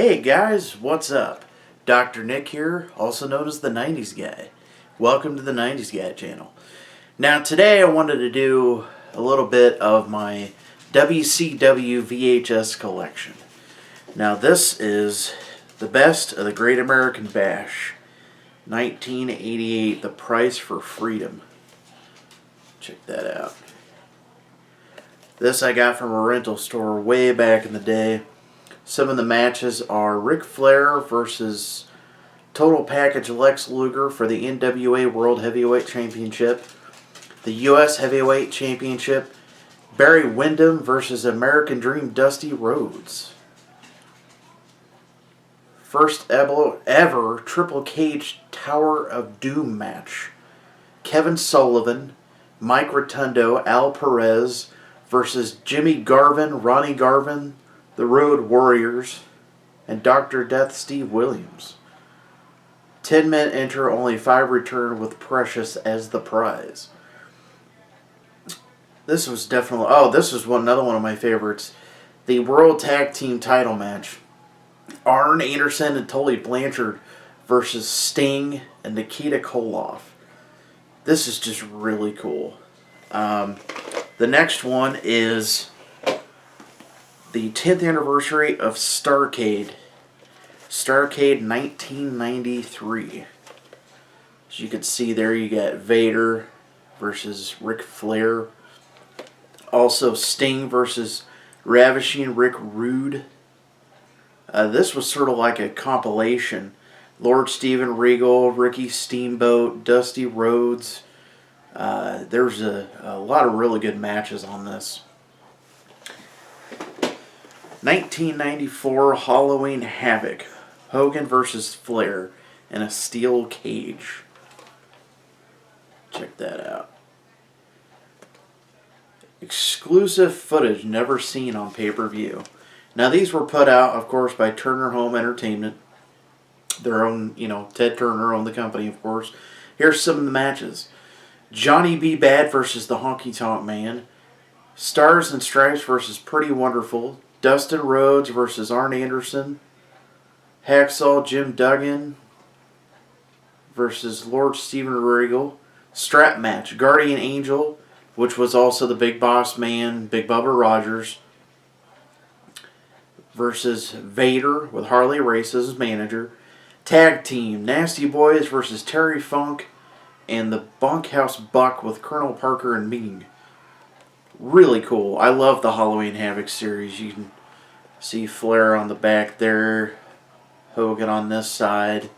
Hey guys, what's up? Dr. Nick here, also known as the 90s Guy. Welcome to the 90s Guy channel. Now today I wanted to do a little bit of my WCW VHS collection. Now this is the best of the Great American Bash, 1988, The Price for Freedom. Check that out. This I got from a rental store way back in the day. Some of the matches are Ric Flair versus Total Package Lex Luger for the NWA World Heavyweight Championship, the U.S. Heavyweight Championship, Barry Windham versus American Dream Dusty Rhodes. First ever Triple Cage Tower of Doom match. Kevin Sullivan, Mike Rotundo, Al Perez versus Jimmy Garvin, Ronnie Garvin, the Road Warriors, and Dr. Death Steve Williams. 10-men enter, only 5 return with Precious as the prize. This was definitely... this was another one of my favorites. The World Tag Team title match. Arn Anderson and Tully Blanchard versus Sting and Nikita Koloff. This is just really cool. The next one is the 10th anniversary of Starrcade. Starrcade 1993. As you can see there, you got Vader versus Ric Flair. Also Sting versus Ravishing Rick Rude. This was sort of like a compilation. Lord Steven Regal, Ricky Steamboat, Dusty Rhodes. There's a lot of really good matches on this. 1994 Halloween Havoc. Hogan versus Flair in a steel cage. Check that out. Exclusive footage never seen on pay-per-view. Now these were put out, of course, by Turner Home Entertainment. Their own, Ted Turner owned the company, of course. Here's some of the matches. Johnny B. Bad versus the Honky Tonk Man. Stars and Stripes versus Pretty Wonderful. Dustin Rhodes versus Arn Anderson. Hacksaw Jim Duggan versus Lord Steven Regal. Strap match. Guardian Angel, which was also the Big Boss Man, Big Bubba Rogers, versus Vader with Harley Race as his manager. Tag team. Nasty Boys versus Terry Funk and the Bunkhouse Buck with Colonel Parker and Ming. Really cool. I love the Halloween Havoc series. You can see Flair on the back there. Hogan on this side.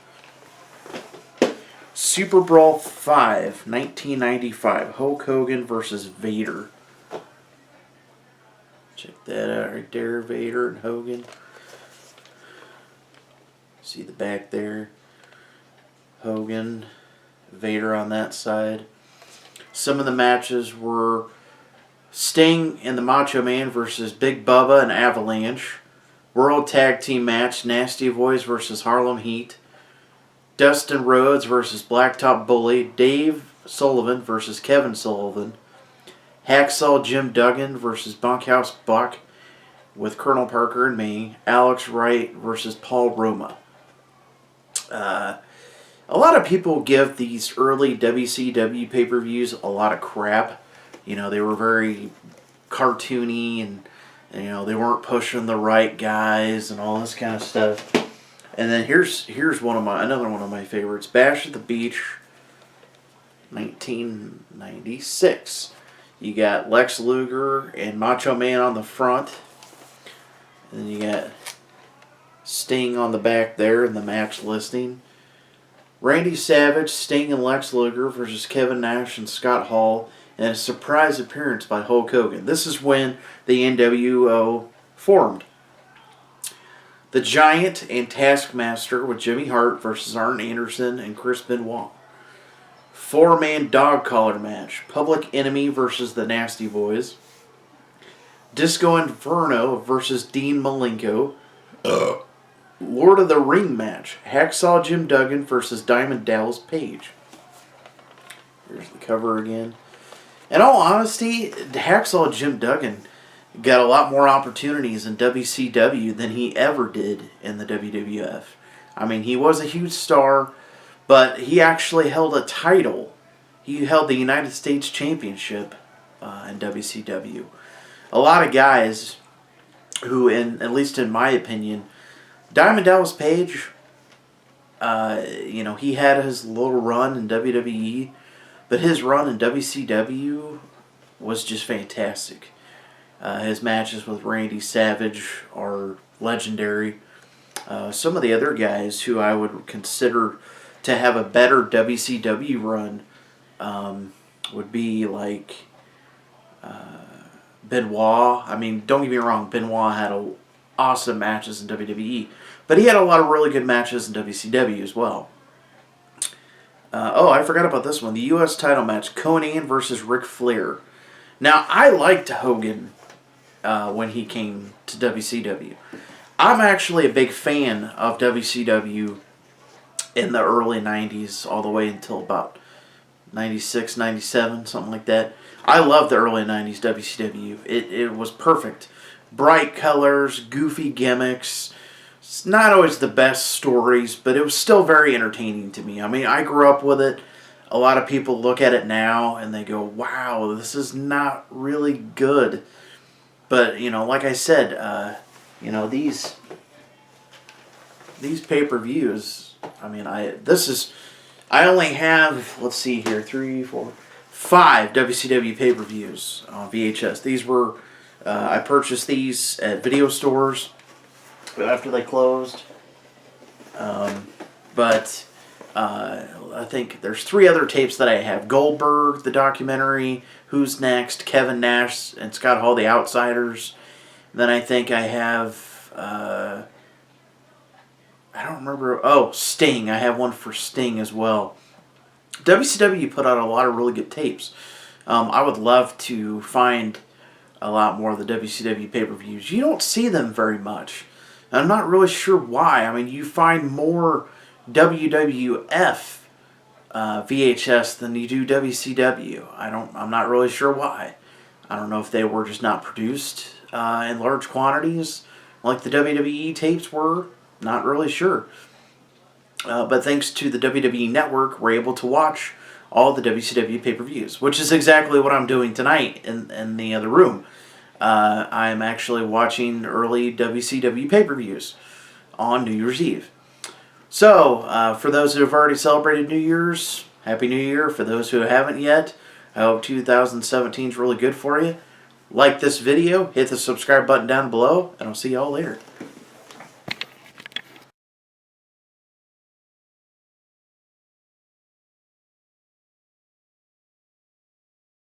Super Brawl 5, 1995. Hulk Hogan versus Vader. Check that out right there. Vader and Hogan. See the back there. Hogan, Vader on that side. Some of the matches were Sting and the Macho Man versus Big Bubba and Avalanche. World Tag Team match, Nasty Boys versus Harlem Heat. Dustin Rhodes versus Blacktop Bully. Dave Sullivan versus Kevin Sullivan. Hacksaw Jim Duggan versus Bunkhouse Buck with Colonel Parker and me. Alex Wright versus Paul Roma. A lot of people give these early WCW pay-per-views a lot of crap. They were very cartoony and, they weren't pushing the right guys and all this kind of stuff. And then here's another one of my favorites. Bash at the Beach, 1996. You got Lex Luger and Macho Man on the front. And then you got Sting on the back there in the match listing. Randy Savage, Sting, and Lex Luger versus Kevin Nash and Scott Hall, and a surprise appearance by Hulk Hogan. This is when the NWO formed. The Giant and Taskmaster with Jimmy Hart versus Arn Anderson and Chris Benoit. 4-man dog collar match. Public Enemy versus the Nasty Boys. Disco Inferno versus Dean Malenko. Lord of the Ring match. Hacksaw Jim Duggan versus Diamond Dallas Page. Here's the cover again. In all honesty, Hacksaw Jim Duggan got a lot more opportunities in WCW than he ever did in the WWF. I mean, he was a huge star, but he actually held a title. He held the United States Championship in WCW. A lot of guys who, at least in my opinion, Diamond Dallas Page, he had his little run in WWE, but his run in WCW was just fantastic. His matches with Randy Savage are legendary. Some of the other guys who I would consider to have a better WCW run would be like Benoit. I mean, don't get me wrong, Benoit had awesome matches in WWE, but he had a lot of really good matches in WCW as well. I forgot about this one. The U.S. title match, Conan versus Ric Flair. Now, I liked Hogan when he came to WCW. I'm actually a big fan of WCW in the early 90s, all the way until about 96, 97, something like that. I love the early 90s WCW. It was perfect. Bright colors, goofy gimmicks. It's not always the best stories, but it was still very entertaining to me. I mean, I grew up with it. A lot of people look at it now and they go, wow, this is not really good. But, like I said, these pay-per-views, I mean, I only have, let's see here, 5 WCW pay-per-views on VHS. These were, I purchased these at video stores after they closed. But I think there's 3 other tapes that I have. Goldberg, the documentary, Who's Next, Kevin Nash and Scott Hall, The Outsiders. Then I think I have, I don't remember, Sting. I have one for Sting as well. WCW put out a lot of really good tapes. I would love to find a lot more of the WCW pay-per-views. You don't see them very much. I'm not really sure why. I mean, you find more WWF VHS than you do WCW. I'm not really sure why. I don't know if they were just not produced in large quantities like the WWE tapes were. Not really sure. But thanks to the WWE Network, we're able to watch all the WCW pay-per-views, which is exactly what I'm doing tonight in the other room. I'm actually watching early WCW pay-per-views on New Year's Eve. So, for those who have already celebrated New Year's, Happy New Year. For those who haven't yet, I hope 2017 is really good for you. Like this video, hit the subscribe button down below, and I'll see y'all later.